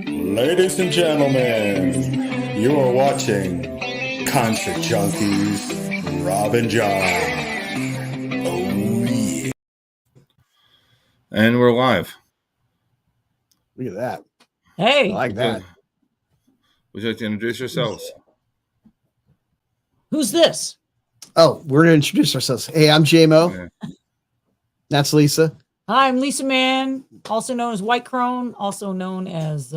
Ladies and gentlemen, you are watching Concert Junkies, Rob and John. Oh, yeah. And we're live. Look at that. Hey. I like that. Would you like to introduce yourselves? Who's this? Oh, we're going to introduce ourselves. Hey, I'm JMO. Yeah. That's Lisa. Hi, I'm Lisa Mann, also known as White Crone, also known as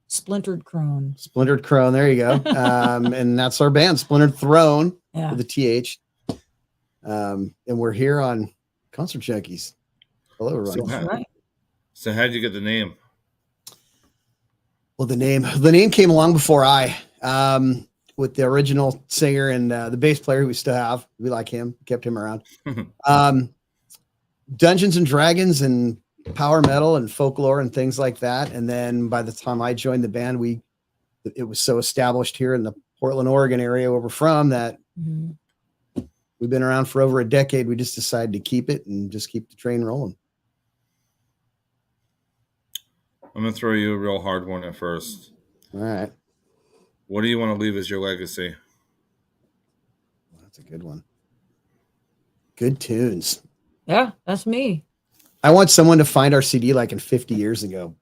Splintered Crone. Splintered Throne. There you go. And that's our band, Splintered Throne, Yeah. with a TH. And we're here on Concert Junkies. Hello, everyone. That's right. So how did you get the name? Well, the name came along before I, with the original singer and the bass player who we still have. We like him, kept him around. Dungeons and Dragons and power metal and folklore and things like that. And then by the time I joined the band, it was so established here in the Portland, Oregon area where we're from that we've been around for over a decade. We just decided to keep it and just keep the train rolling. I'm going to throw you a real hard one at first. All right. What do you want to leave as your legacy? Well, that's a good one. Good tunes. Yeah, that's me. I want someone to find our CD like in 50 years and go,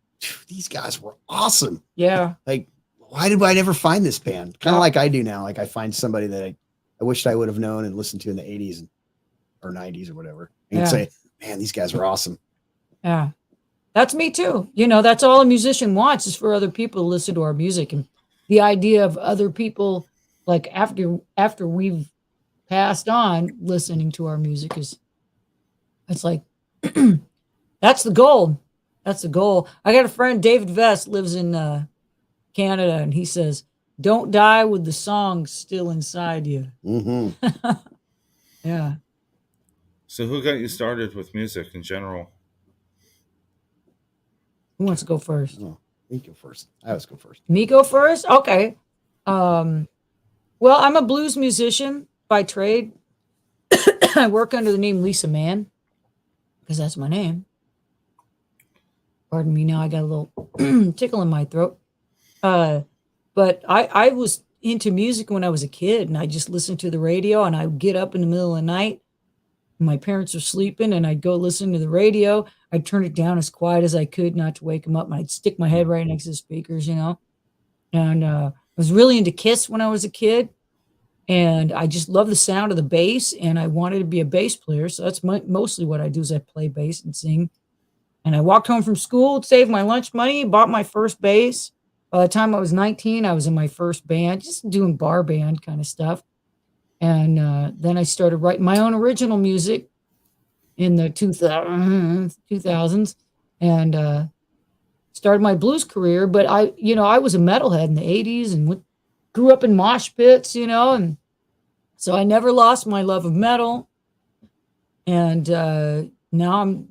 these guys were awesome. Yeah. Like, why did I never find this band? Kind of like I do now. Like I find somebody that I wished I would have known and listened to in the 80s or 90s or whatever. And you'd say, man, these guys were awesome. Yeah. That's me too. You know, that's all a musician wants is for other people to listen to our music. And the idea of other people, like after we've passed on, listening to our music it's like, that's the goal. That's the goal. I got a friend, David Vest, lives in Canada, and he says, don't die with the song still inside you. Mm-hmm. Yeah. So who got you started with music in general? Who wants to go first? Oh, you go first. I always go first. Me go first? Okay. Well, I'm a blues musician by trade. I work under the name Lisa Mann because that's my name. Pardon me now, I got a little tickle in my throat. But I was into music when I was a kid, and I just listened to the radio, and I would get up in the middle of the night. My parents were sleeping, and I'd go listen to the radio. I'd turn it down as quiet as I could, not to wake them up, and I'd stick my head right next to the speakers, you know. And I was really into Kiss when I was a kid, and I just love the sound of the bass, and I wanted to be a bass player. So that's mostly what I do is I play bass and sing. And I walked home from school, saved my lunch money, bought my first bass. By the time I was 19, I was in my first band, just doing bar band kind of stuff. And then I started writing my own original music in the 2000s and started my blues career. But I was a metalhead in the 80s and grew up in mosh pits, you know, and so I never lost my love of metal. And now I'm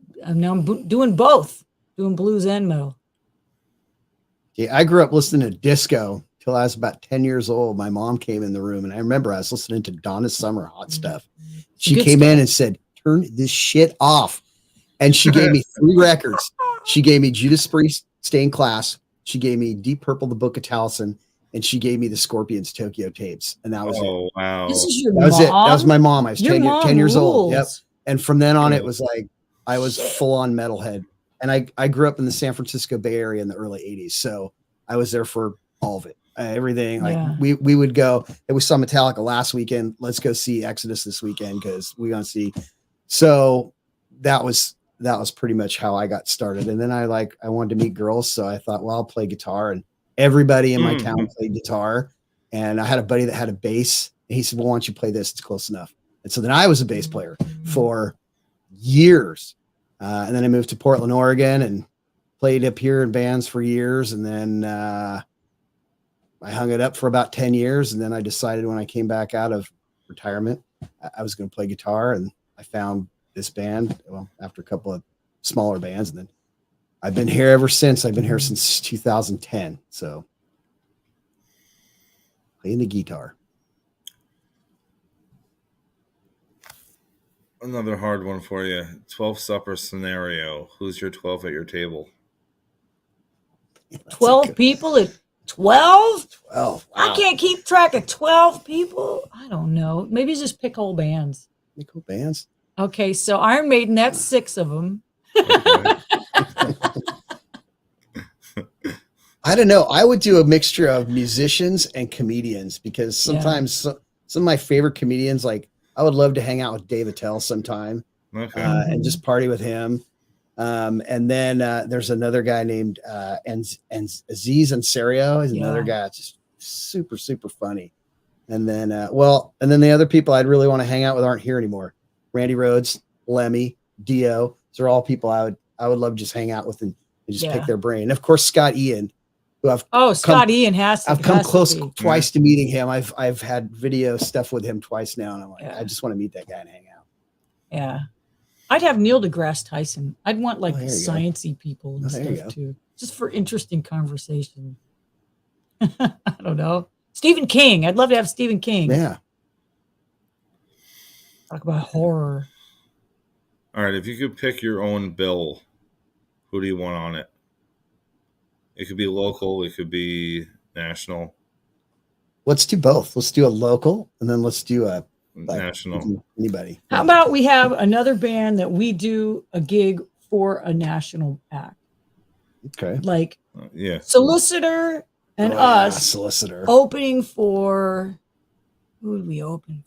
doing both, doing blues and metal. Yeah, I grew up listening to disco till I was about 10 years old. My mom came in the room, and I remember I was listening to Donna Summer, Hot Stuff. She came in and said, turn this shit off. And she gave me 3 records. She gave me Judas Priest, Stay in Class. She gave me Deep Purple, The Book of Taliesin. And she gave me the Scorpions Tokyo tapes. And that was it. Wow. This is your That was mom? it. That was my mom. I was 10 years old. Rules. Yep. And from then on, it was like I was full on metalhead. And I grew up in the San Francisco Bay Area in the early 80s. So I was there for all of it. Everything. Like we would go, we saw Metallica last weekend. Let's go see Exodus this weekend because we want to see. So that was pretty much how I got started. And then I wanted to meet girls. So I thought, well, I'll play guitar, and everybody in my town played guitar. And I had a buddy that had a bass, and he said, well, why don't you play this? It's close enough. And so then I was a bass player for years. And then I moved to Portland, Oregon, and played up here in bands for years. And then I hung it up for about 10 years. And then I decided when I came back out of retirement, I was going to play guitar. And I found this band, well, after a couple of smaller bands. And then I've been here ever since. I've been here since 2010. So playing the guitar. Another hard one for you. 12 supper scenario. Who's your 12 at your table? 12 people at 12? 12. Wow. I can't keep track of 12 people. I don't know. Maybe it's just pick whole bands. Cool bands. Okay, so Iron Maiden, that's 6 of them. Okay. I don't know. I would do a mixture of musicians and comedians because sometimes some of my favorite comedians, like I would love to hang out with Dave Attell sometime and just party with him. And then there's another guy named Aziz Ansariyo. He's another guy that's just super, super funny. And then, and then the other people I'd really want to hang out with aren't here anymore. Randy Rhoads, Lemmy, Dio. These are all people I would love to just hang out with and just pick their brain. And of course, Scott Ian, who I've come close twice to meeting him. I've had video stuff with him twice now, and I'm like, I just want to meet that guy and hang out. Yeah, I'd have Neil deGrasse Tyson. I'd want like sciencey people and stuff too, just for interesting conversation. I don't know. Stephen King. I'd love to have Stephen King. Yeah. Talk about horror. All right, if you could pick your own bill, who do you want on it? It could be local, it could be national. Let's do both. Let's do a local, and then let's do a national. Anybody. How about we have another band that we do a gig for a national act? Okay. Like Solicitor and us. Solicitor. Opening for, who would we open?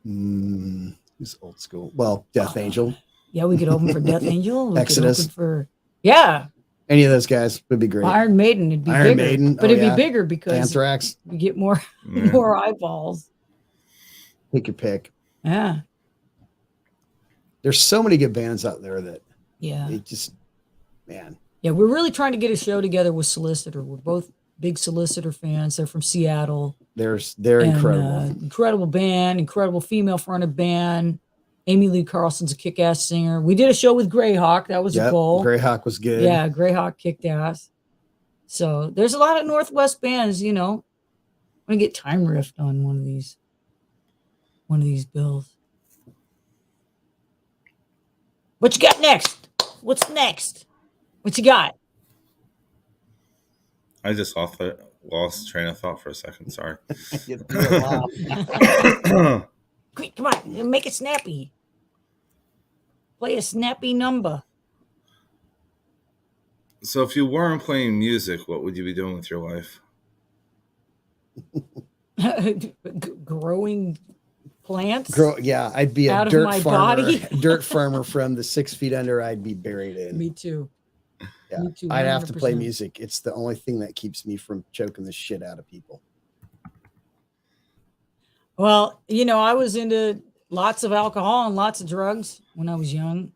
Who's old school? Well, Death Angel. Yeah, we could open for Death Angel. We Exodus. Could open for, any of those guys would be great. Iron Maiden, it'd be Iron bigger. Maiden, but it'd be bigger because Anthrax. We get more eyeballs. Take your pick. Yeah. There's so many good bands out there that it just, man. Yeah, we're really trying to get a show together with Solicitor. We're both big Solicitor fans. They're from Seattle. They're incredible. Incredible band, incredible female fronted band. Amy Lee Carlson's a kick-ass singer. We did a show with Greyhawk. That was a goal. Greyhawk was good. Yeah, Greyhawk kicked ass. So there's a lot of Northwest bands, I'm going to get Time Rift on one of these bills. What you got next? What's next? What you got? I just lost train of thought for a second. Sorry. Quick, come on, make it snappy. Play a snappy number. So if you weren't playing music, what would you be doing with your life? Growing plants. I'd be a dirt farmer from the 6 feet under I'd be buried in. Me too. Yeah. Me too, I'd have to play music. It's the only thing that keeps me from choking the shit out of people. Well, I was into lots of alcohol and lots of drugs when I was young,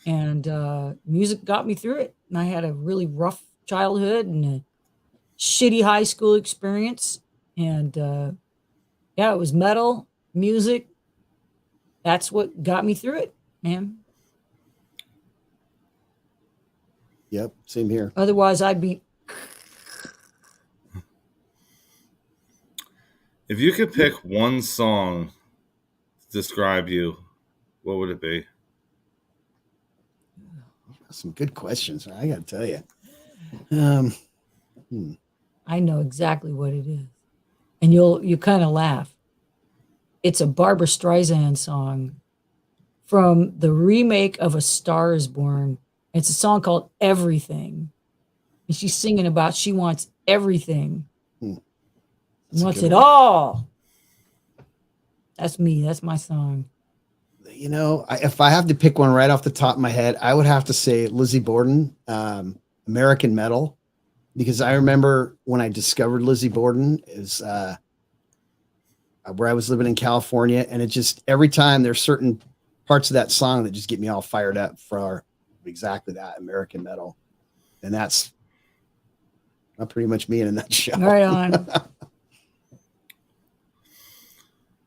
and music got me through it. And I had a really rough childhood and a shitty high school experience. And it was metal, music. That's what got me through it, man. Yep, same here. Otherwise, I'd be. If you could pick one song to describe you, what would it be? Some good questions. I got to tell you. I know exactly what it is. And you kind of laugh. It's a Barbra Streisand song from the remake of A Star Is Born. It's a song called Everything. And she's singing about she wants everything. Wants it all. That's me. That's my song. If I have to pick one right off the top of my head, I would have to say Lizzie Borden, American Metal, because I remember when I discovered Lizzie Borden is where I was living in California, and it just every time there's certain parts of that song that just get me all fired up for exactly that, American Metal, and that's pretty much me in a nutshell. Right on.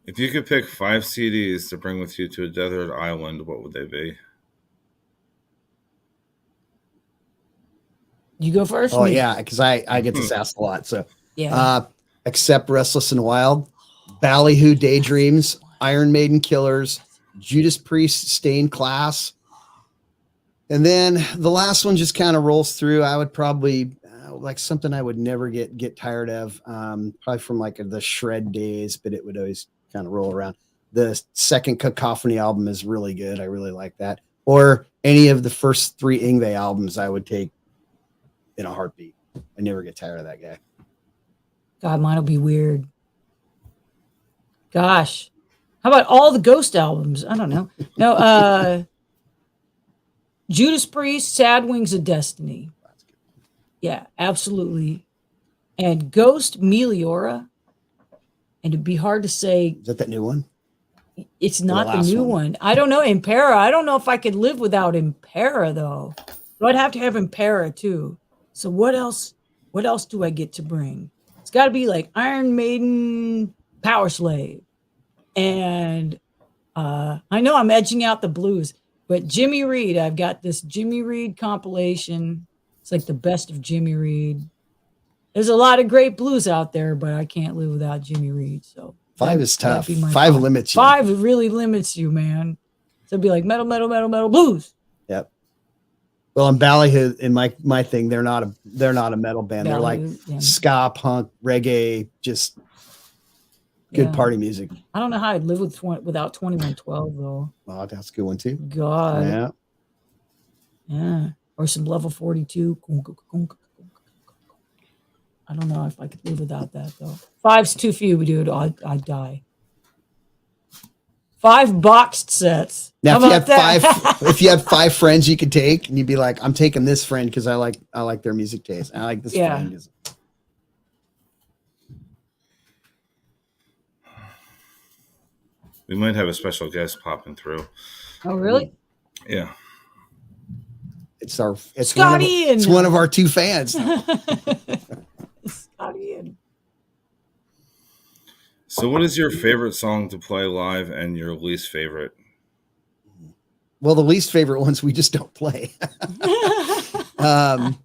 If you could pick 5 CDs to bring with you to a desert island, what would they be? You go first? Oh, yeah, because I get this asked a lot. So, Accept Restless and Wild, Ballyhoo Daydreams, Iron Maiden Killers, Judas Priest Stained Class. And then the last one just kind of rolls through. I would probably, like something I would never get tired of. Probably from like the shred days, but it would always kind of roll around. The second Cacophony album is really good. I really like that. Or any of the first 3 Yngwie albums I would take in a heartbeat. I never get tired of that guy. God, mine will be weird. Gosh. How about all the Ghost albums? I don't know. No, Judas Priest, Sad Wings of Destiny. Yeah, absolutely. And Ghost, Meliora. And it'd be hard to say. Is that new one? It's not the new one. I don't know. Impera. I don't know if I could live without Impera, though. But I'd have to have Impera, too. So what else? What else do I get to bring? It's got to be like Iron Maiden, Power Slave. And I know I'm edging out the blues, but Jimmy Reed, I've got this Jimmy Reed compilation. It's like the best of Jimmy Reed. There's a lot of great blues out there, but I can't live without Jimmy Reed. So 5 is tough. 5 limits you. 5 really limits you, man. So it'd be like metal, metal, metal, metal, blues. Yep. Well, in Ballyhoo, in my thing, they're not a metal band. They're like ska, punk, reggae, just good party music. I don't know how I'd live without 2112 though. Oh, that's a good one too. God. Yeah. Or some Level 42. I don't know if I could live without that though. 5's too few, dude. I'd die. 5 boxed sets. Now, if you had 5 friends you could take, and you'd be like, I'm taking this friend because I like their music taste. I like this friend. We might have a special guest popping through. Oh, really? Yeah. It's Scott Ian. It's one of our 2 fans. Scott Ian. So what is your favorite song to play live and your least favorite? Well, the least favorite ones we just don't play. Probably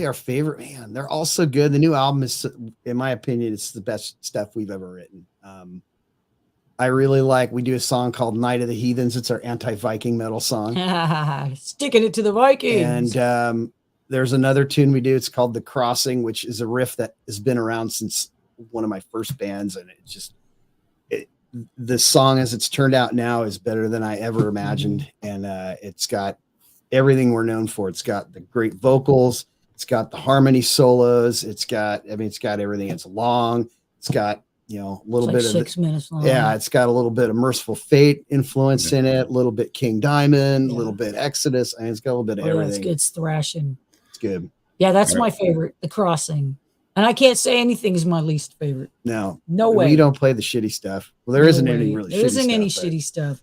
our favorite, man. They're all so good. The new album is, in my opinion, it's the best stuff we've ever written. I really we do a song called Night of the Heathens. It's our anti-Viking metal song. Sticking it to the Vikings. And there's another tune we do. It's called The Crossing, which is a riff that has been around since one of my first bands. And the song as it's turned out now is better than I ever imagined. And it's got everything we're known for. It's got the great vocals. It's got the harmony solos. It's got everything. It's long. It's got, a little bit of 6 minutes long. Yeah. It's got a little bit of Merciful Fate influence in it, a little bit King Diamond, a little bit Exodus. And it's got a little bit of everything. It's good. It's thrashing. It's good. Yeah. That's my favorite. The Crossing. And I can't say anything is my least favorite. No way. We don't play the shitty stuff. Well, there isn't any really. There isn't any shitty stuff.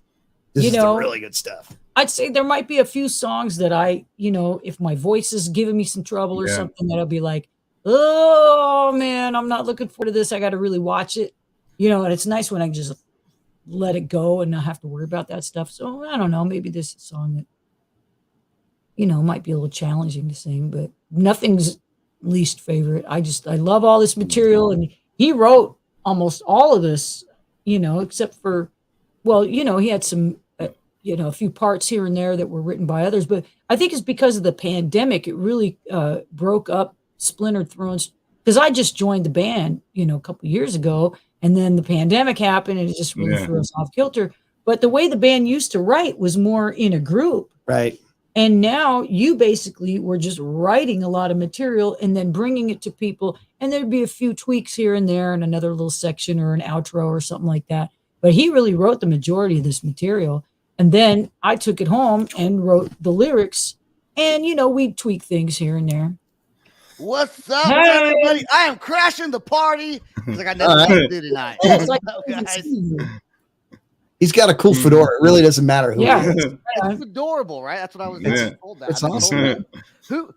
This is the really good stuff. I'd say there might be a few songs that I, if my voice is giving me some trouble or something, that I'll be like, oh man, I'm not looking forward to this. I got to really watch it, and it's nice when I just let it go and not have to worry about that stuff. So I don't know, maybe this is a song that, might be a little challenging to sing, but nothing's least favorite. I love all this material, and he wrote almost all of this, except for, he had some, a few parts here and there that were written by others, but I think it's because of the pandemic. It really broke up Splintered Thrones, because I just joined the band, a couple of years ago, and then the pandemic happened and it just really threw us off kilter. But the way the band used to write was more in a group. Right. And now you basically were just writing a lot of material and then bringing it to people. And there'd be a few tweaks here and there and another little section or an outro or something like that. But he really wrote the majority of this material. And then I took it home and wrote the lyrics. And, we tweak things here and there. What's up, everybody? I am crashing the party. It's like I never did tonight. It's like, he's got a cool fedora. It really doesn't matter who he is. It's adorable, right? That's what I was told. That. It's awesome. Who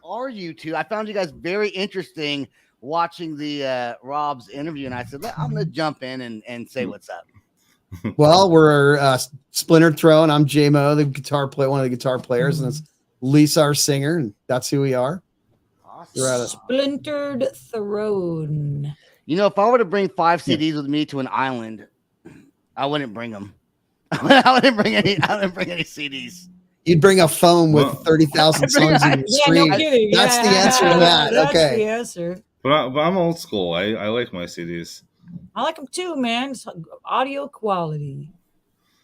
are you two? I found you guys very interesting watching the Rob's interview, and I said, I'm going to jump in and say what's up. Well, we're Splintered Throne. I'm J-Mo, the guitar player, one of the guitar players, and it's Lisa, our singer, and that's who we are. Awesome. Splintered Throne. If I were to bring 5 CDs with me to an island, I wouldn't bring them. I wouldn't bring any CDs. You'd bring a phone with Well, 30,000 songs in your Yeah, screen. no kidding. That's the answer to that. That's Okay. the answer. but I'm old school. I like my CDs. I like them too, man. It's audio quality.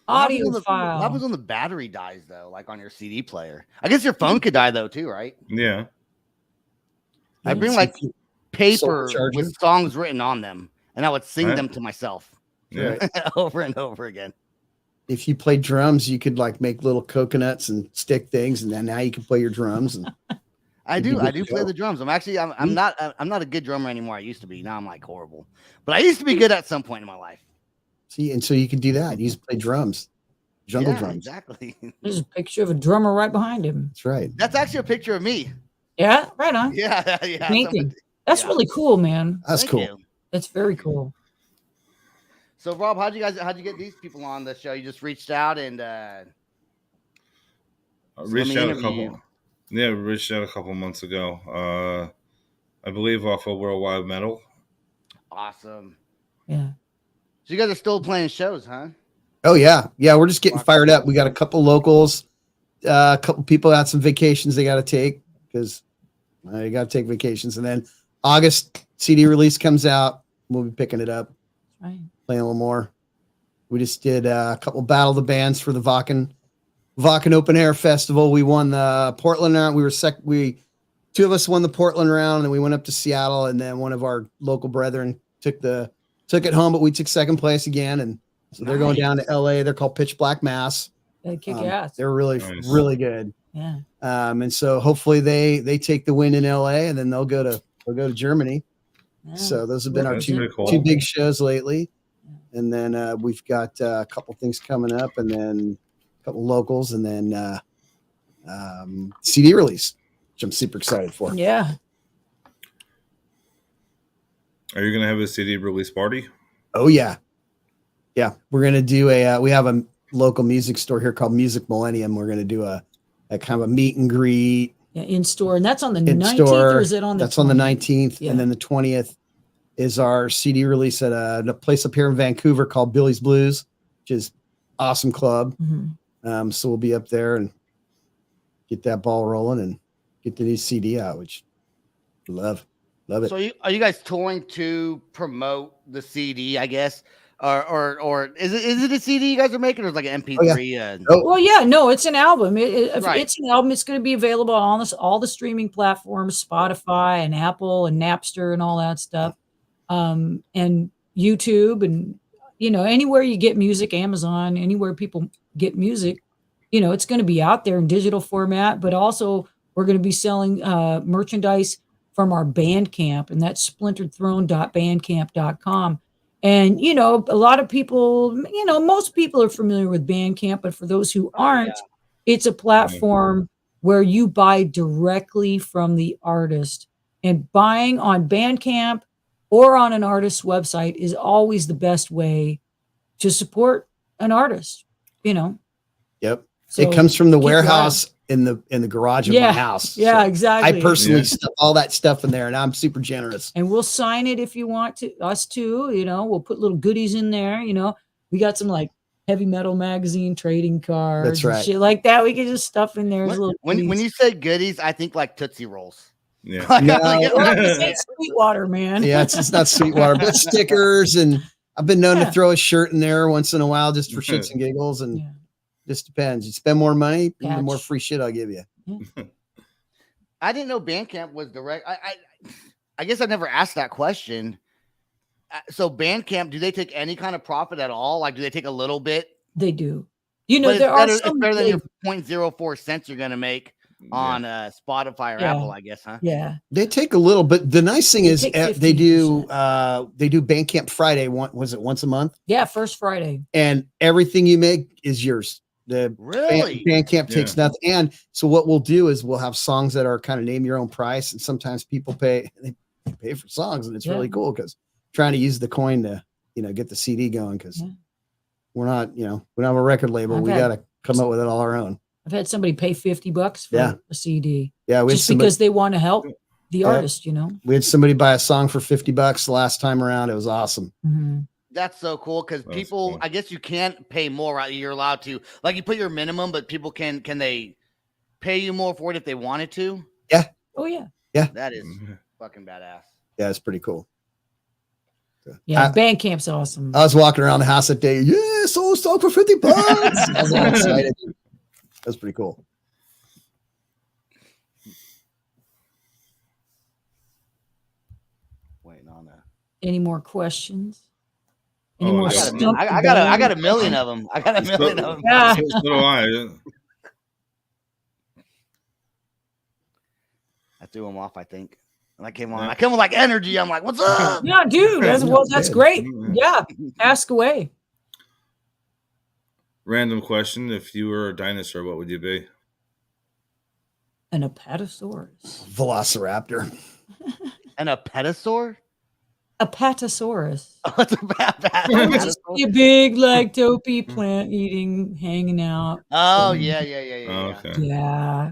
What happens Audio when what happens file. when the battery dies though, like on your CD player? I guess your phone could die though too, right? Yeah. I bring So like if you- paper charger. with songs written on them, and I would sing Right. them to myself Yeah. over and over again. If you play drums, you could like make little coconuts and stick things, and then now you can play your drums. And I It'd be do good to play go. the drums. I'm not a good drummer anymore. I used to be. Now I'm like horrible, but I used to be good at some point in my life. see, and so you can do that. You just play drums, jungle Yeah, drums. exactly. There's a picture of a drummer right behind him. That's right. That's actually a picture of me. Yeah, right on. Yeah, yeah. Painting. That's yeah. really cool, man. That's Thank cool. you. That's very cool. So Rob, how'd you get these people on the show? You just reached out and Reached let me out a interview couple. Yeah, we reached out a couple months ago. I believe off of Worldwide Metal. awesome. Yeah. So you guys are still playing shows, huh? Oh yeah, yeah. We're just getting Rock fired and up. We got a couple locals, a couple people got some vacations they got to take because you got to take vacations. And then August CD release comes out. We'll be picking it up, Right. playing a little more. We just did a couple Battle of the Bands for the Vakken Open Air Festival. We won the Portland round. Two of us won the Portland round, and then we went up to Seattle, and then one of our local brethren took it home, but we took second place again. And so they're going down to LA. They're called Pitch Black Mass. They kick ass. They're really, Nice. really good. Yeah. And so hopefully they take the win in LA, and then they'll go to Germany. Yeah. So those have been our That's two pretty cool. big shows lately. And then we've got a couple things coming up, and then a couple locals, and then CD release, which I'm super excited for. Yeah. Are you gonna have a CD release party? Oh yeah, yeah. We're gonna do we have a local music store here called Music Millennium. We're gonna do a kind of a meet and greet Yeah. In store. And that's on the in 19th, store. or is it on the That's on the 20th? 19th, Yeah. and then the 20th is our CD release at a place up here in Vancouver called Billy's Blues, which is awesome club. Mhm. So we'll be up there and get that ball rolling and get the new CD out, which love it. So are you guys touring to promote the CD? I guess, or is it a CD you guys are making, or is it like an MP3? Well, yeah, no, it's an album. If Right. it's an album. It's going to be available on all the streaming platforms, Spotify and Apple and Napster and all that stuff, and YouTube and anywhere you get music, Amazon, anywhere people get music. It's going to be out there in digital format, but also we're going to be selling merchandise from our Bandcamp, and that's splinteredthrone.bandcamp.com. And, a lot of people, most people are familiar with Bandcamp, but for those who aren't, it's a platform where you buy directly from the artist, and buying on Bandcamp or on an artist's website is always the best way to support an artist, Yep. So it comes from the keep your warehouse in the garage of my house. Yeah, So exactly. I personally Yeah. stuff all that stuff in there, and I'm super generous. And we'll sign it if you want to, us too. We'll put little goodies in there. We got some like heavy metal magazine trading cards. That's right. And shit like that. We can just stuff in there as little When goodies. you say goodies, I think like Tootsie Rolls. Yeah. No. Well, this ain't Sweetwater, man. Yeah, it's not Sweetwater, but stickers, and I've been known Yeah. to throw a shirt in there once in a while just for shits and giggles, and Yeah. just depends. You spend more money, the Patch. more free shit I'll give you. I didn't know Bandcamp was direct. I guess I never asked that question. So Bandcamp, do they take any kind of profit at all? Like, do they take a little bit? They do. But There are it's some. better than they- your 0.04 cents you're gonna make on Spotify or Yeah. Apple, I guess, huh? Yeah. They take a little, but the nice thing They is take they do 15%. they do Bandcamp Friday. Was it once a month? Yeah. First Friday. And everything you make is yours. The Really? Bandcamp takes nothing. And so what we'll do is we'll have songs that are kind of name your own price, and sometimes people pay for songs, and it's really cool because trying to use the coin to get the CD going, because we're not we don't have a record label. We got to come up with it all our own. I've had somebody pay $50 for a CD. Yeah, just because they want to help the artist. We had somebody buy a song for $50 the last time around. It was awesome. Mm-hmm. That's so cool because That's people, cool. I guess you can't pay more, right? You're allowed to, like, you put your minimum, but people can they pay you more for it if they wanted to? Yeah. Oh yeah. That is Mhm. fucking badass. Yeah, it's pretty cool. Yeah, Bandcamp's awesome. I was walking around the house that day. Yeah, sold stock for $50. I was all excited. That's pretty cool. Waiting on that. Any more questions? Any Oh, more yeah. stump I the got band? a million of them. I got a million of them. Yeah. So do I. I threw them off, I think. And I came on. I came with like energy. I'm like, what's up? Yeah, dude. That's great. Yeah. Ask away. Random question: if you were a dinosaur, what would you be? An apatosaurus. Velociraptor. And a petasaur? Apatosaurus. Oh, it's a It would just be a big, like, dopey plant eating, hanging out. Oh, So, yeah. Oh, okay. yeah.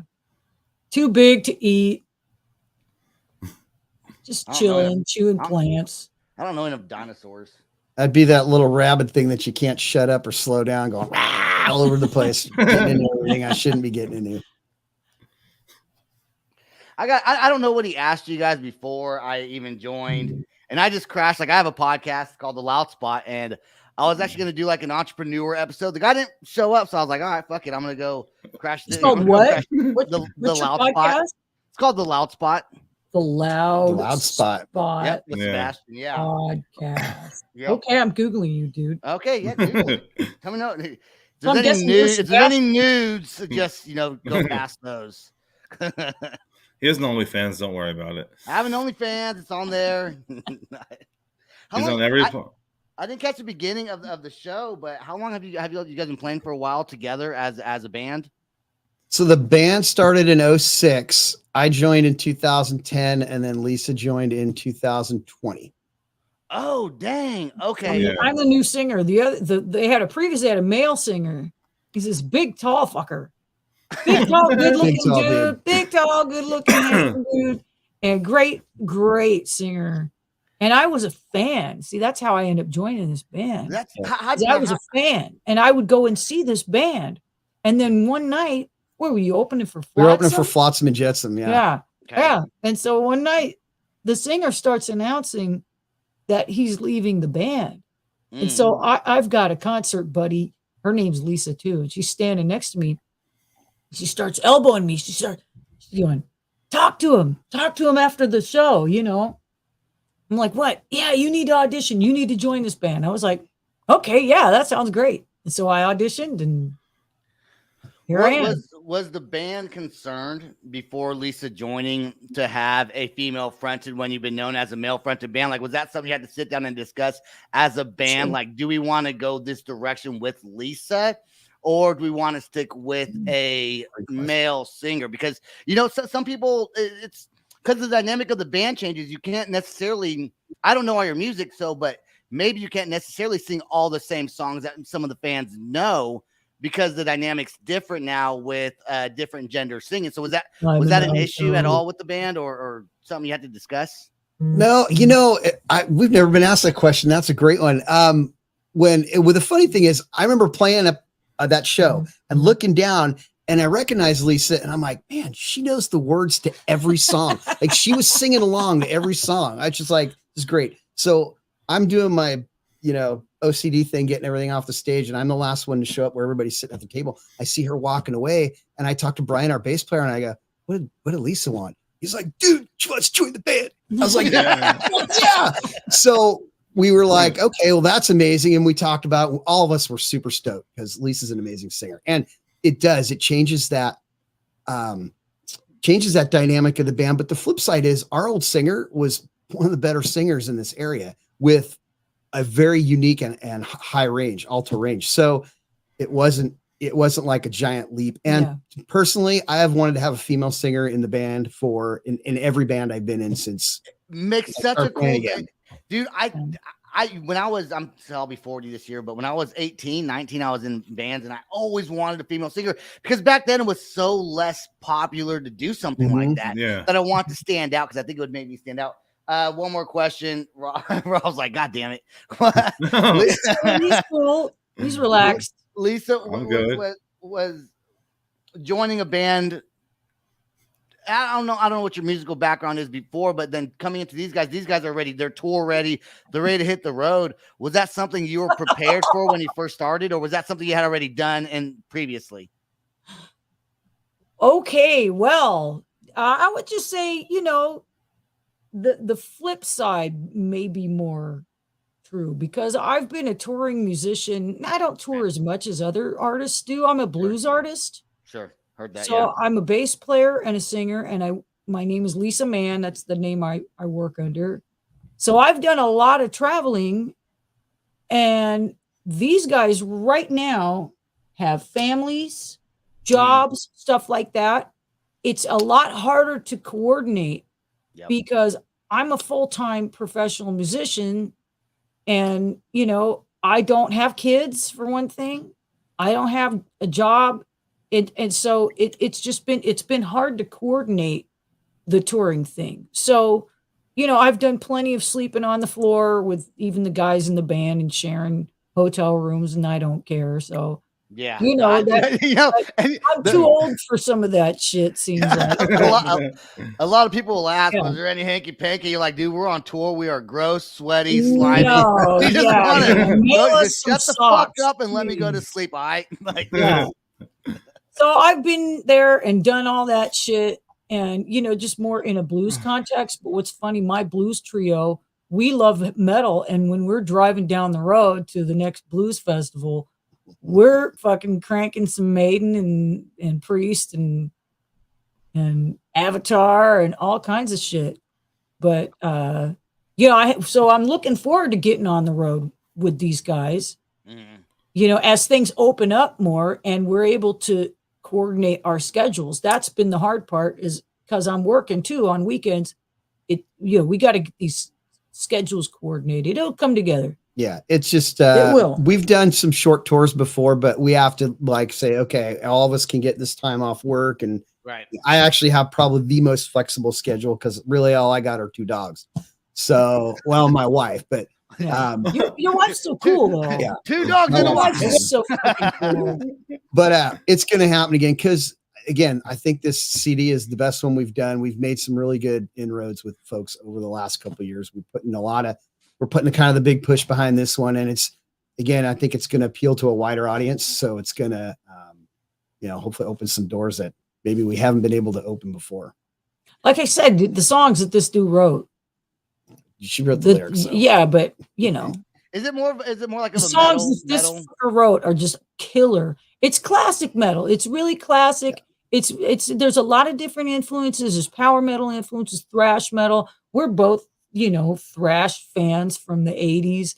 Too big to eat. Just I don't know chilling, chewing I don't- plants. I don't know enough dinosaurs. I'd be that little rabbit thing that you can't shut up or slow down, going "Rah," all over the place, getting into everything I shouldn't be getting into. I don't know what he asked you guys before I even joined. And I just crashed. Like, I have a podcast called The Loud Spot, and I was actually going to do like an entrepreneur episode. The guy didn't show up, so I was like, all right, fuck it. I'm going to go crash It's this. called I'm gonna go what? crash The What's your Loud podcast? Spot. It's called The Loud Spot. The Loud Spot. Yep, with Yeah. Sebastian. Yeah. Podcast. Yep. Okay, I'm Googling you, dude. Okay, yeah, dude. Tell me no. If I'm there's any guessing nudes, you're if there's any nudes, just go past those. He has an OnlyFans. Don't worry about it. I have an OnlyFans. It's on there. How He's long- on every. I didn't catch the beginning of the show, but how long have you guys been playing for a while together as a band? So the band started in 2006. I joined in 2010, and then Lisa joined in 2020. Oh, dang. Okay. Yeah. I'm the new singer. They had a male singer. He's this big, tall fucker. Big, tall, good looking Big, tall dude. dude. Big, tall, good looking handsome dude. And great singer. And I was a fan. See, that's how I ended up joining this band. That's Yeah. how, 'Cause I was a fan, and I would go and see this band. And then one night, where were you opening for? We were opening for Flotsam? Flotsam and Jetsam. Yeah. Yeah. And so one night, the singer starts announcing that he's leaving the band. Mm. And so I've got a concert buddy. Her name's Lisa too, and she's standing next to me. She starts elbowing me. She's going, talk to him after the show. I'm like, what? Yeah, you need to audition. You need to join this band. I was like, okay, yeah, that sounds great. And so I auditioned, and here I am. Was the band concerned before Lisa joining to have a female fronted when you've been known as a male fronted band? Like, was that something you had to sit down and discuss as a band? Sure. Like, do we want to go this direction with Lisa, or do we want to stick with a male singer? Because some people, it's because the dynamic of the band changes. You can't necessarily, I don't know all your music, but maybe you can't necessarily sing all the same songs that some of the fans know, because the dynamic's different now with different gender singing. So was that an issue at all with the band, or something you had to discuss? No, we've never been asked that question. That's a great one. The funny thing is, I remember playing that show and looking down, and I recognized Lisa, and I'm like, man, she knows the words to every song. Like, she was singing along to every song. I was just like, this is great. So I'm doing my, OCD thing, getting everything off the stage, and I'm the last one to show up where everybody's sitting at the table. I see her walking away, and I talk to Brian, our bass player, and I go, what did Lisa want? He's like, dude, she wants to join the band. I was like, yeah. So we were like, okay, well, that's amazing. And we talked about, all of us were super stoked because Lisa's an amazing singer. And it changes that dynamic of the band. But the flip side is, our old singer was one of the better singers in this area with a very unique and high range, alto range. So it wasn't like a giant leap. And personally, I have wanted to have a female singer in the band in every band I've been in since. Makes such a cool thing. Dude, I'll be 40 this year, but when I was 18, 19, I was in bands, and I always wanted a female singer, because back then it was so less popular to do something like that, that I want to stand out, because I think it would make me stand out. One more question. Rob's like, God damn it. He's cool. He's relaxed. Lisa I'm good. was joining a band. I don't know what your musical background is before, but then coming into these guys are ready. They're tour ready. They're ready to hit the road. Was that something you were prepared for when you first started, or was that something you had already done and previously? Okay, well, I would just say, the flip side may be more true because I've been a touring musician. I don't tour as much as other artists do. I'm a blues artist. Sure. Heard that. So I'm a bass player and a singer, and my name is Lisa Mann. That's the name I work under. So I've done a lot of traveling, and these guys right now have families, jobs, stuff like that. It's a lot harder to coordinate because I'm a full-time professional musician, and I don't have kids for one thing. I don't have a job. And so it's been hard to coordinate the touring thing. So, I've done plenty of sleeping on the floor with even the guys in the band and sharing hotel rooms, and I don't care. So, yeah, I'm too old for some of that shit. Seems like a lot of people will ask, "Was there any hanky panky?" You're like, "Dude, we're on tour. We are gross, sweaty, slimy. No, We just want to shut the fuck up and let me go to sleep." All right, So I've been there and done all that shit, and just more in a blues context. But what's funny, my blues trio, we love metal, and when we're driving down the road to the next blues festival, we're fucking cranking some Maiden and Priest and Avatar and all kinds of shit. But so I'm looking forward to getting on the road with these guys. As things open up more and we're able to coordinate our schedules. That's been the hard part, is because I'm working too on weekends. We got to get these schedules coordinated. It'll come together. Yeah, it's just it will. We've done some short tours before, but we have to say, okay, all of us can get this time off work, and right. I actually have probably the most flexible schedule because really all I got are 2 dogs. So, well, my wife, but your wife's so cool though. Yeah, 2 dogs and a wife is so fucking cool. But it's going to happen again because, again, I think this CD is the best one we've done. We've made some really good inroads with folks over the last couple of years. We're putting kind of the big push behind this one, and I think it's going to appeal to a wider audience. So it's going to, hopefully open some doors that maybe we haven't been able to open before. Like I said, the songs that this dude wrote. She wrote the lyrics. So. Yeah, but is it more like the songs this fucker wrote are just killer. It's classic metal. It's really classic. Yeah. There's a lot of different influences. There's power metal influences, thrash metal. We're both, thrash fans from the 80s.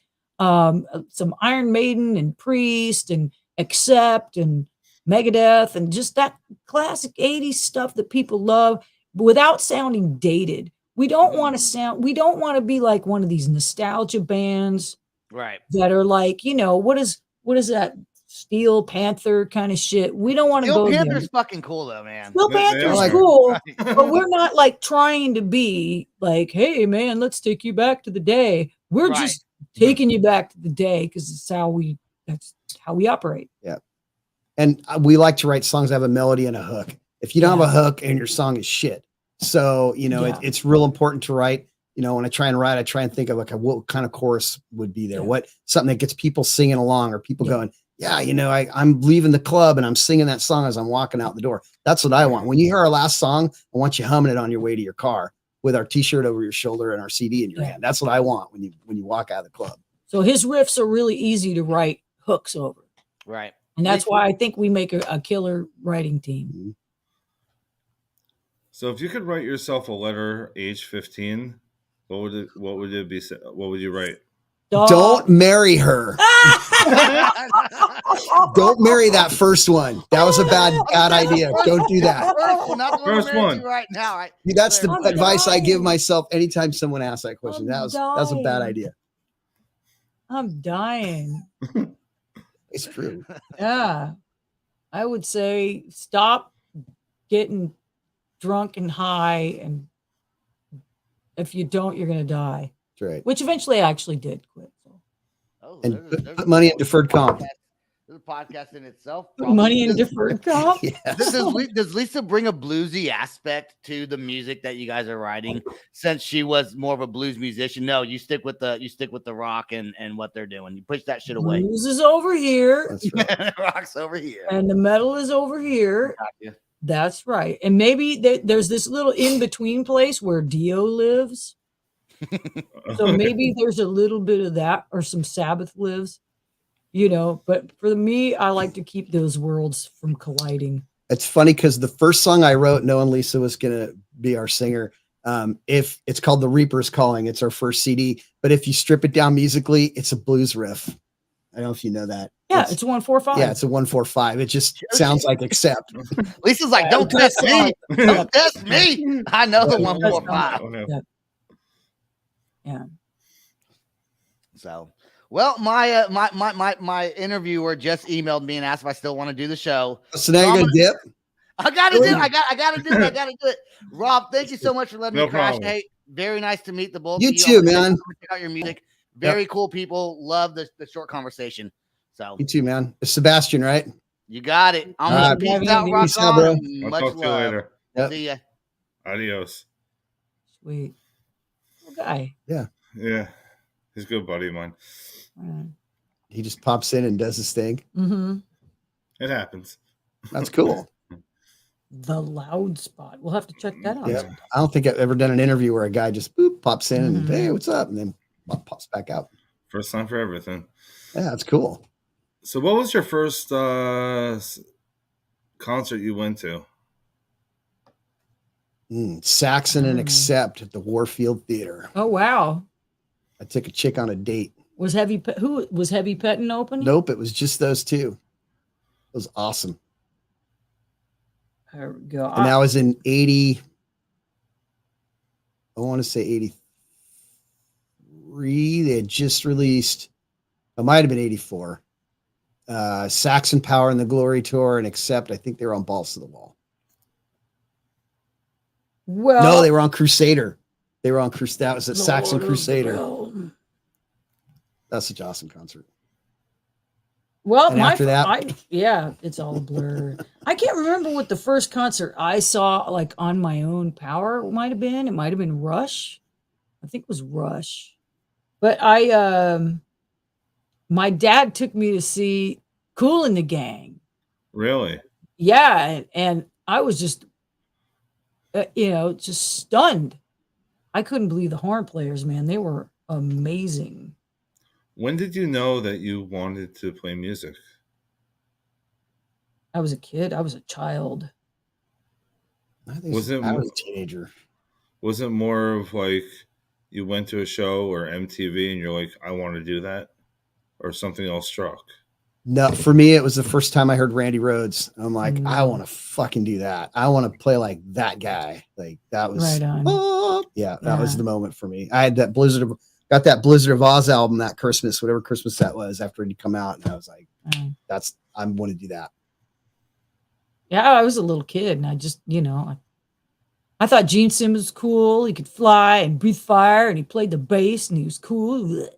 Some Iron Maiden and Priest and Accept and Megadeth and just that classic 80s stuff that people love, but without sounding dated. We don't want to be like one of these nostalgia bands, right? That are like, what is that Steel Panther kind of shit? We don't want to go there. Steel Panther's fucking cool though, man. Steel Panther's cool, but we're not like trying to be like, hey man, let's take you back to the day. We're just taking you back to the day because that's how we operate. Yeah. And we like to write songs that have a melody and a hook. If you don't have a hook and your song is shit. So, it's real important to write, when I try and think of what kind of chorus would be there, something that gets people singing along or people going, I'm leaving the club and I'm singing that song as I'm walking out the door. That's what I want. When you hear our last song, I want you humming it on your way to your car with our t-shirt over your shoulder and our CD in your hand. That's what I want when you walk out of the club. So his riffs are really easy to write hooks over. Right. And that's why I think we make a killer writing team. Mm-hmm. So if you could write yourself a letter age 15, what would it be? What would you write? Don't marry her. Don't marry that first one. That was a bad idea. Don't do that. First one. Right now. Right? That's the advice I give myself anytime someone asks that question. That was a bad idea. I'm dying. It's true. Yeah. I would say stop getting drunk and high and if you don't, you're gonna die. That's right. Which eventually I actually did quit. So. Oh, And put money in deferred comp. There's a podcast in itself. Money in deferred comp. Yes. Does Lisa bring a bluesy aspect to the music that you guys are writing? Since she was more of a blues musician, no, you stick with the rock and what they're doing. You push that shit away. Blues is over here. That's right. Rock's over here. And the metal is over here. Gotcha. That's right. And maybe there's this little in between place where Dio lives. So maybe there's a little bit of that, or some Sabbath lives, but for me, I like to keep those worlds from colliding. It's funny because the first song I wrote, knowing Lisa was going to be our singer, if it's called The Reaper's Calling, it's our first CD, but if you strip it down musically, it's a blues riff. I don't know if you know that. Yeah, it's a 1-4-5. Yeah, it's a 1-4-5. It just sounds like Accept. Lisa's like, don't test me. Don't test me. I know the 1-4-5. Yeah. So, well, my interviewer just emailed me and asked if I still want to do the show. So now you're gonna dip. I gotta do it. Rob, thank you so much for letting me crash. Problem. Hey, very nice to meet the both You of you. too, man. Check out your music. Very cool people. Love the short conversation. So You too, man. It's Sebastian, right? you got it. I'm gonna peace out, rock Peace out, bro. on. I'll Much talk to you love. later. Yep. See ya. Adios. Sweet. Good guy. Yeah, he's a good buddy of mine. He just pops in and does his thing. Mm-hmm. It happens. That's cool. The Loud Spot. We'll have to check that out. Yeah. I don't think I've ever done an interview where a guy just pops in and Mhm. hey, what's up? And then pops back out. First time for everything. Yeah, that's cool. So, what was your first concert you went to? Saxon and Accept at the Warfield Theater. Oh wow. I took a chick on a date. Who was Heavy Pettin open? Nope, it was just those two. It was awesome. There we go. And that was in 80. I want to say 83. They had just released, it might have been 84. Saxon Power and the Glory Tour and Accept. I think they were on Balls to the Wall. Well, No, they were on Crusader. That was a Saxon Lord of the Crusader. Realm. That's such an awesome concert. Well, And after that, it's all a blur. I can't remember what the first concert I saw like on my own power might have been. It might have been Rush. I think it was Rush. But my dad took me to see Kool and the Gang. Really? Yeah, and I was just just stunned. I couldn't believe the horn players, man. They were amazing. When did you know that you wanted to play music? I was a kid. I was a child. I was a teenager. Was it more of like you went to a show or MTV and you're like, I want to do that? Or something else struck? No, for me, it was the first time I heard Randy Rhoads. I'm like, I want to fucking do that. I want to play like that guy. Like that was right on. That was the moment for me. I had got that Blizzard of Oz album that Christmas, whatever Christmas that was after he'd come out. And I was like, I want to do that. Yeah, I was a little kid and I just, I thought Gene Simmons was cool. He could fly and breathe fire and he played the bass and he was cool.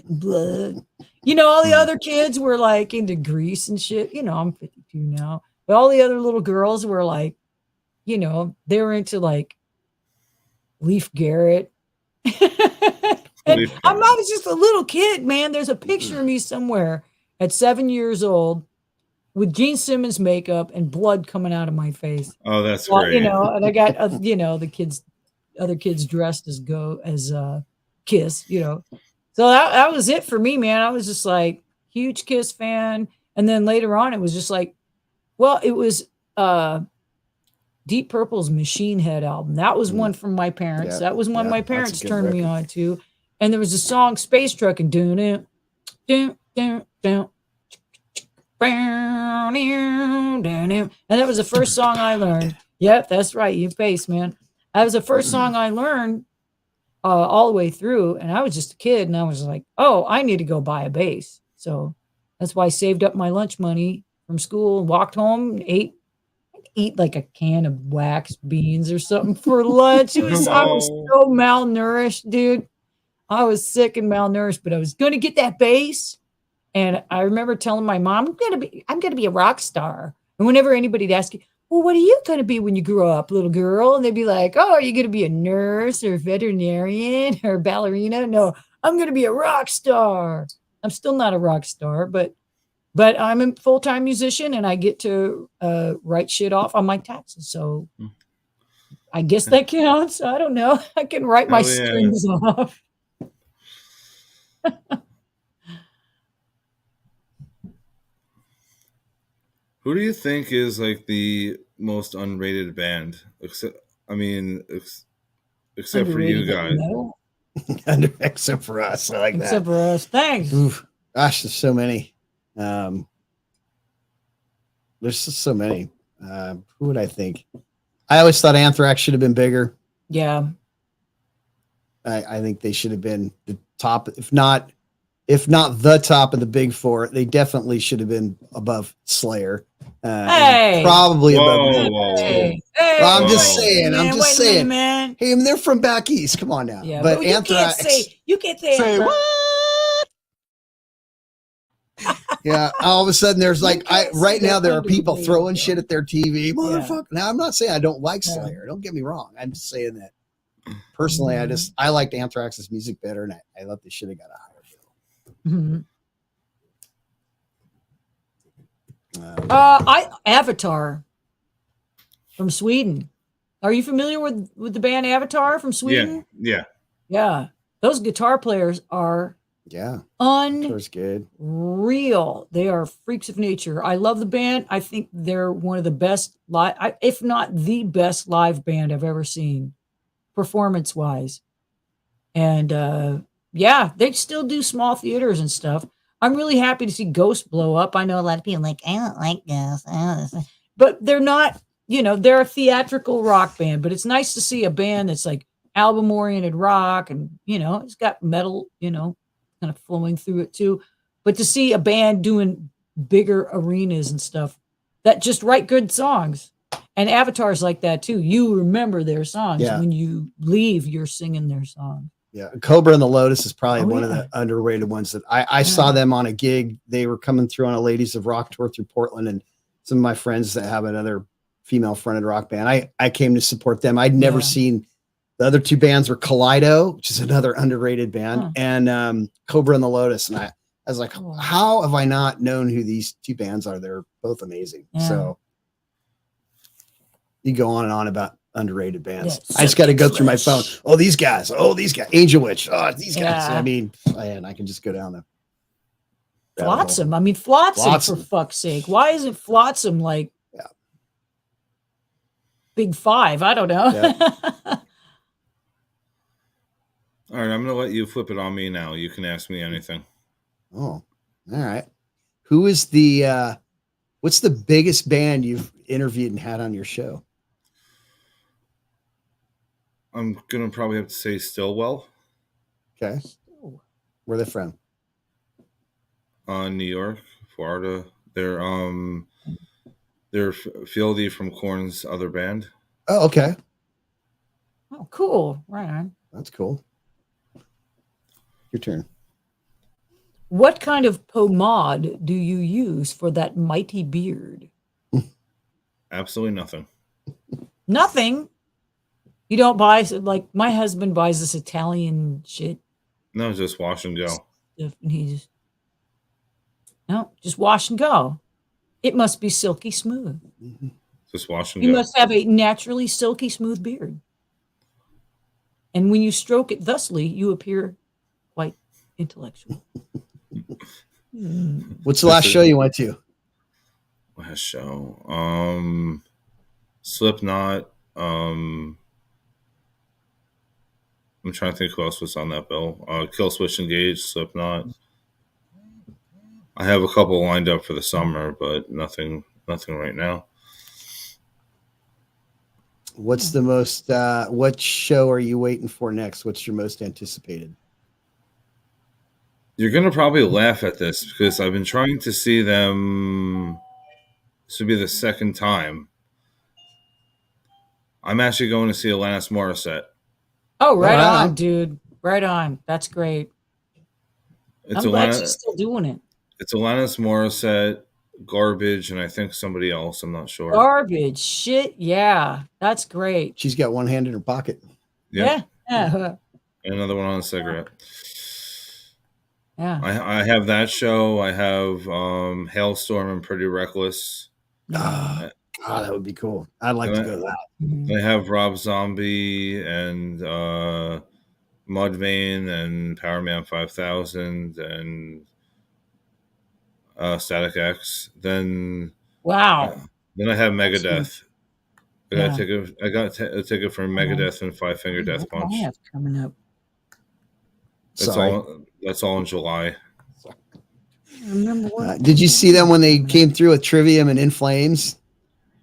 Blood. All the other kids were like into Grease and shit. I'm 52 now. But all the other little girls were like, they were into like Leif Garrett. And I was just a little kid, man. There's a picture of me somewhere at 7 years old with Gene Simmons makeup and blood coming out of my face. Oh, that's great. And I got, the other kids dressed as Kiss, So that was it for me, man. I was just like huge Kiss fan. And then later on, it was just like, it was Deep Purple's Machine Head album. That was one from my parents. That was one my parents turned me on to. And there was a song, Space Truck, and and that was the first song I learned. Yep, that's right. You bass, man. That was the first song I learned all the way through. And I was just a kid, and I was like, oh, I need to go buy a bass. So that's why I saved up my lunch money from school and walked home, ate eat like a can of wax beans or something for lunch. I was No. so malnourished, dude. I was sick and malnourished, but I was going to get that bass. And I remember telling my mom, I'm gonna be a rock star. And whenever anybody'd ask you, well, what are you gonna be when you grow up, little girl? And they'd be like, oh, are you gonna be a nurse or a veterinarian or a ballerina? No, I'm gonna be a rock star. I'm still not a rock star, but I'm a full-time musician and I get to write shit off on my taxes. So I guess that counts. I don't know. I can write my strings off. Who do you think is like the most unrated band? Except for you guys. Except for us. I like that. Except for us. Thanks. Oof. Gosh, there's so many. There's just so many. Who would I think? I always thought Anthrax should have been bigger. Yeah. I think they should have been the top, if not the top of the big four. They definitely should have been above Slayer. Probably above. Hey, well, I'm just saying. Man, I'm just saying, man. Hey, I mean, they're from back east. Come on now. Yeah, but Anthrax. You can't say what? Yeah, all of a sudden there's like right now there are people throwing shit at their TV. Motherfucker. Now I'm not saying I don't like Slayer. Don't get me wrong. I'm just saying that personally, I liked Anthrax's music better, and I thought they should have got a higher bill. Avatar from Sweden. Are you familiar with the band Avatar from Sweden? Yeah. Those guitar players are unreal. They are freaks of nature. I love the band. I think they're one of the best live, if not the best live band I've ever seen, performance wise. And they still do small theaters and stuff. I'm really happy to see Ghost blow up. I know a lot of people like, I don't like Ghost. But they're not, they're a theatrical rock band, but it's nice to see a band that's like album oriented rock and, it's got metal, kind of flowing through it too. But to see a band doing bigger arenas and stuff that just write good songs, and Avatar's like that too. You remember their songs. When you leave, you're singing their song. Yeah, Cobra and the Lotus is probably one of the underrated ones that I saw them on a gig. They were coming through on a Ladies of Rock tour through Portland, and some of my friends that have another female fronted rock band, I came to support them. I'd never seen the other two bands were Kaleido, which is another underrated band, and Cobra and the Lotus. And I was like, how have I not known who these two bands are? They're both amazing. Yeah. So you go on and on about underrated bands. I just got to go through my phone. Oh, these guys. Angel Witch. Oh, these guys. I mean, and I can just go down there. Flotsam. I mean, Flotsam, for fuck's sake. Why isn't Flotsam like Big Five? I don't know. Yeah. All right, I'm going to let you flip it on me now. You can ask me anything. Oh, all right. Who is what's the biggest band you've interviewed and had on your show? I'm going to probably have to say Stillwell. Okay. Where are they from? New York, Florida. They're Fieldy from Korn's other band. Oh, okay. Oh, cool. Right on. That's cool. Your turn. What kind of pomade do you use for that mighty beard? Absolutely nothing. Nothing? You don't buy, like, my husband buys this Italian shit. No, just wash and go. And he just wash and go. It must be silky smooth. Just wash and go. You must have a naturally silky smooth beard. And when you stroke it thusly, you appear quite intellectual. What's the last show you went to? Last show? Slipknot. I'm trying to think who else was on that bill. Kill Switch Engage, Slipknot. I have a couple lined up for the summer, but nothing right now. What's the most? What show are you waiting for next? What's your most anticipated? You're gonna probably laugh at this because I've been trying to see them. This would be the second time, I'm actually going to see Alanis Morissette. Oh, right Right on, on. dude. Right on. That's great. It's I'm glad Alanis. she's still doing it. It's Alanis Morissette, Garbage, and I think somebody else. I'm not sure. Garbage shit. Yeah, that's great. She's got one hand in her pocket. Yep. Yeah. And another one on a cigarette. Yeah. I have that show. I have Hailstorm and Pretty Reckless. Oh, God, that would be cool. I'd like to go to that. Mhm. I have Rob Zombie and Mudvayne and Powerman 5000 and Static X. Then Wow. then I have Megadeth. I got Yeah. a ticket for Megadeth and Five Finger Death What do I Punch. have coming up? Sorry. That's all in July. I remember what. Did you see them when they came through with Trivium and In Flames?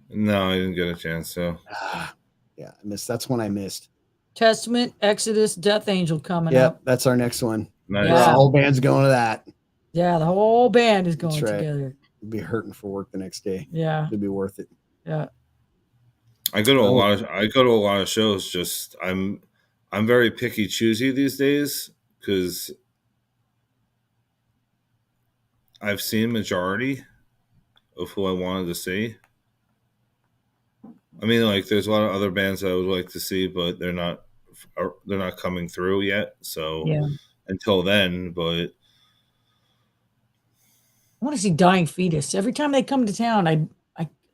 No, I didn't get a chance. So Yeah, I missed. That's one I missed. Testament, Exodus, Death Angel coming Yep, up. that's our next one. nice. Yeah. The whole band's going to that. Yeah, the whole band is going That's right. together. It'd be hurting for work the next day. Yeah. It'd be worth it. Yeah. I go to a lot of shows. Just I'm very picky choosy these days because I've seen majority of who I wanted to see. I mean, like, there's a lot of other bands I would like to see, but they're not coming through yet. So Yeah. until then, but I want to see Dying Fetus. Every time they come to town,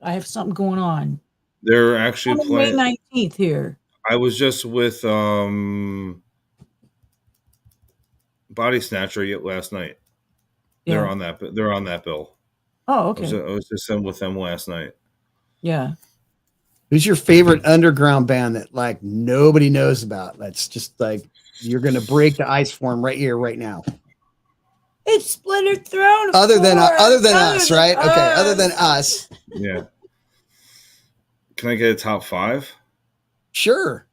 I have something going on. they're actually On May playing. 19th here. I was just with Body Snatcher last night. Yeah. They're on that bill. Oh, I okay. was just with them last night. Yeah. Who's your favorite underground band that like nobody knows about? That's just like you're going to break the ice for them right here, right now. It's Splintered Throne. Other than us, than right? Okay, other us. than us, Yeah. Can I get a top 5? sure.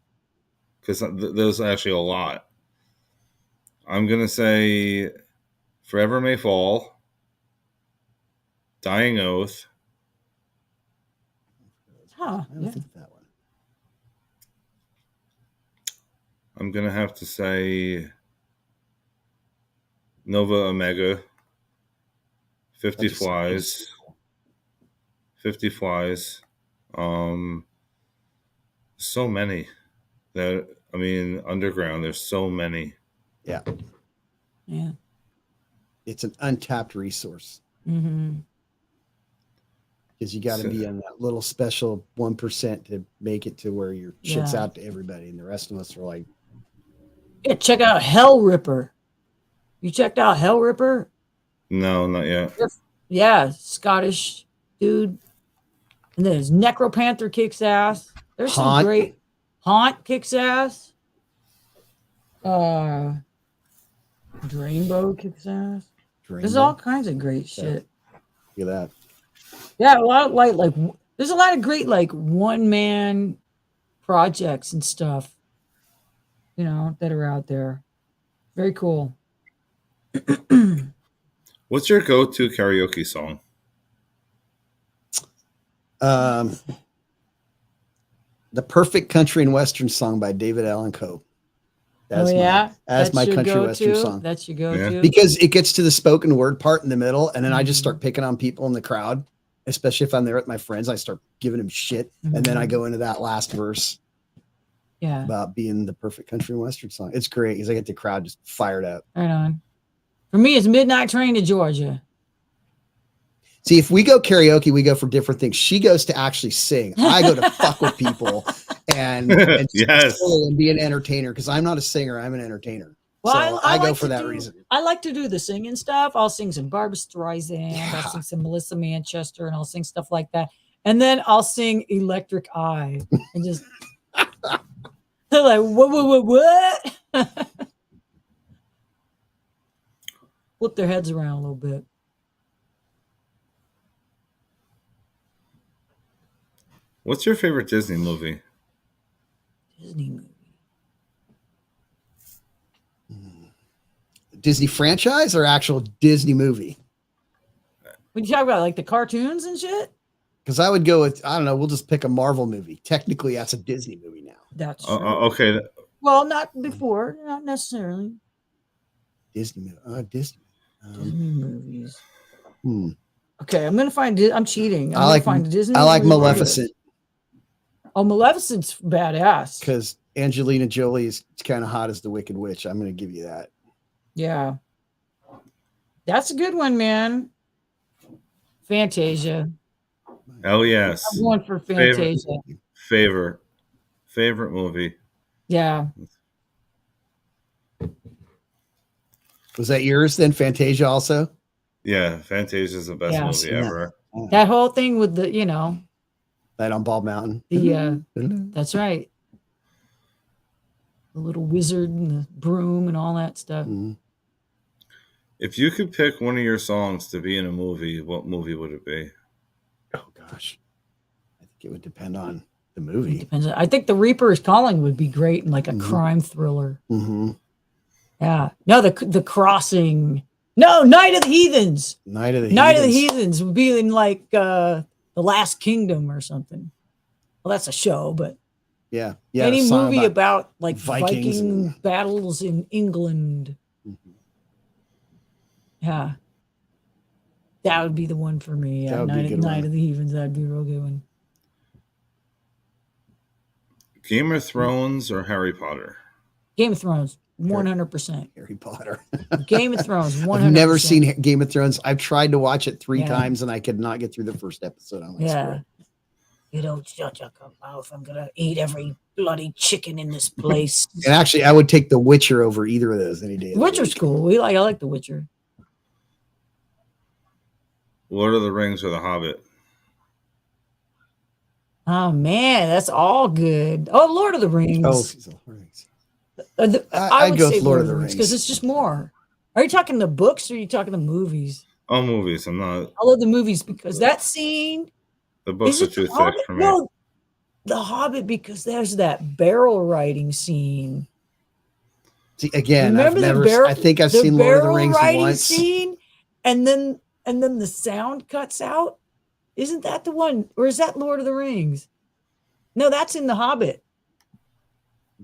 Because there's actually a lot. I'm gonna say Forever May Fall, Dying Oath, Huh. I don't Yeah. think that one. I'm gonna have to say Nova Omega, 50 That's a- Flies, 50 Flies. So many that I mean, underground. There's so many. Yeah, Yeah. it's an untapped resource Mm-hmm. because you got to be on that little special 1% to make it to where your shit's Yeah. out to everybody, and the rest of us are like, Yeah, check out Hell Ripper. You checked out Hell Ripper? No, not yet. Yeah, Scottish dude. And then his Necropanther kicks ass. There's some Haunt. great Haunt kicks ass. Drainbow kicks ass. There's all kinds of great shit. Look at that. Yeah, a lot of like there's a lot of great like one man projects and stuff, you know, that are out there. Very cool. What's your go-to karaoke song? The Perfect Country and Western Song by David Allan Coe. That's my your country go-to? western song. That's your go-to. Because it gets to the spoken word part in the middle, and then I just Mm-hmm. start picking on people in the crowd, especially if I'm there with my friends. I start giving them shit, and then I go into that last verse Yeah. about being the perfect country and western song. It's great because I get the crowd just fired up. Right on. For me, it's Midnight Train to Georgia. See, if we go karaoke, we go for different things. She goes to actually sing. I go to fuck with people and Yes. and be an entertainer because I'm not a singer. I'm an entertainer. Well, So I go like for to that do- reason. I like to do the singing stuff. I'll sing some Barbara Streisand. Yeah. I'll sing some Melissa Manchester, and I'll sing stuff like that. And then I'll sing Electric Eye and just they're like, what? Flip their heads around a little bit. What's your favorite Disney movie? Disney movie. Disney franchise or actual Disney movie? What you talk about, like the cartoons and shit? Because I would go with, I don't know, we'll just pick a Marvel movie. Technically, that's a Disney movie now. That's true. Okay. Well, not before, not necessarily. Disney movie. Disney. Disney movies. Hmm. Okay, I'm gonna find. I'm cheating. I'm I like. gonna find a Disney. I like movie. Maleficent Oh, Maleficent's badass. because Angelina Jolie is kind of hot as the Wicked Witch. I'm going to give you that. Yeah, that's a good one, man. Fantasia. Oh yes. I'm going for Fantasia. Favorite movie. Yeah. Was that yours then? Fantasia also? Yeah, Fantasia is the best movie ever. That whole thing with the, That on Bald Mountain. That's right. The little wizard and the broom and all that stuff. Mm-hmm. If you could pick one of your songs to be in a movie, what movie would it be? Oh gosh, I think it would depend on the movie. It depends. I think The Reaper is Calling would be great in like a crime thriller. Mm-hmm. Yeah. No, the Crossing. No, Night of the Heathens. Night of the Heathens would be in like The Last Kingdom or something. Well, that's a show, but yeah, any movie about like Vikings Viking battles in England. Mm-hmm. Yeah. That would be the one for me. Yeah, Night of the Heathens. That'd be a real good one. Game of Thrones or Harry Potter? Game of Thrones, 100%. Harry Potter. Game of Thrones, 100%. I've never seen Game of Thrones. I've tried to watch it 3 times and I could not get through the first episode. I'm like, You don't shut your mouth. I'm gonna eat every bloody chicken in this place. And actually, I would take The Witcher over either of those any day. Witcher's cool. I like The Witcher. Lord of the Rings or The Hobbit? Oh man, that's all good. Oh, Lord of the Rings. I would say Lord of the Rings because it's just more. Are you talking the books or are you talking the movies? Oh, movies. I'm not. I love the movies because that scene. The books are too thick for me. No, The Hobbit because there's that barrel riding scene. See, again, I think I've seen Lord of the Rings once. Scene, and then the sound cuts out. Isn't that the one, or is that Lord of the Rings? No, that's in The Hobbit.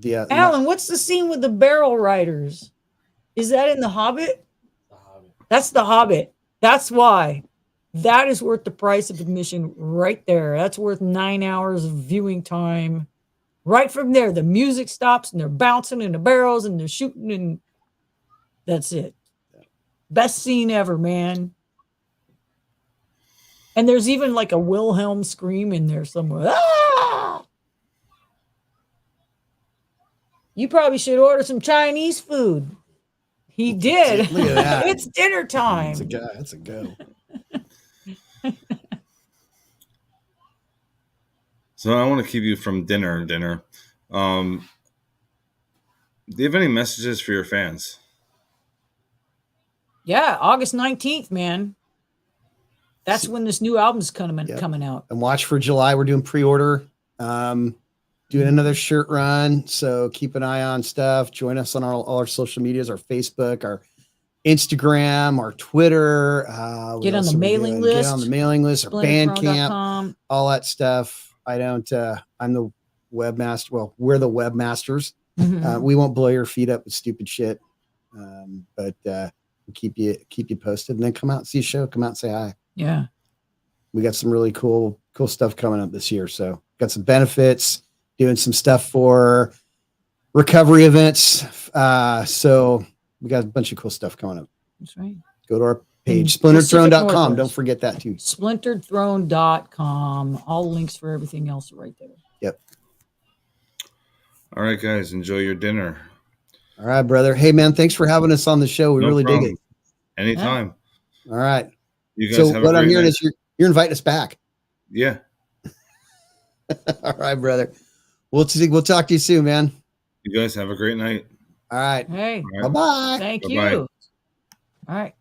Yeah, Alan, what's the scene with the barrel riders? Is that in The Hobbit? The Hobbit. That's The Hobbit. That's why. That is worth the price of admission right there. That's worth 9 hours of viewing time. Right from there, the music stops and they're bouncing in the barrels and they're shooting and that's it. Best scene ever, man. And there's even like a Wilhelm scream in there somewhere. Ah! You probably should order some Chinese food. He did. Look at that. It's dinner time. That's a go. So I want to keep you from dinner. Do you have any messages for your fans? Yeah, August 19th, man. That's when this new album's coming out. And watch for July. We're doing pre-order. Doing another shirt run. So keep an eye on stuff. Join us on all our social medias, our Facebook, our Instagram, our Twitter. Get on the mailing list. Get on the mailing list, our Bandcamp, all that stuff. I'm the webmaster. Well, we're the webmasters. Mm-hmm. We won't blow your feet up with stupid shit. But we'll keep you posted and then come out and see a show. Come out and say hi. Yeah. We got some really cool stuff coming up this year. So got some benefits, doing some stuff for recovery events. So we got a bunch of cool stuff coming up. That's right. Go to our page, splinteredthrone.com. Don't forget that too. Splinteredthrone.com. All the links for everything else are right there. Yep. All right, guys. Enjoy your dinner. All right, brother. Hey, man, thanks for having us on the show. We really dig it. Anytime. Yeah. All right. You guys so what I'm hearing is you're inviting us back. Yeah. All right, brother. We'll talk to you soon, man. You guys have a great night. All right. Hey. Bye-bye. Thank Bye-bye. you. All right.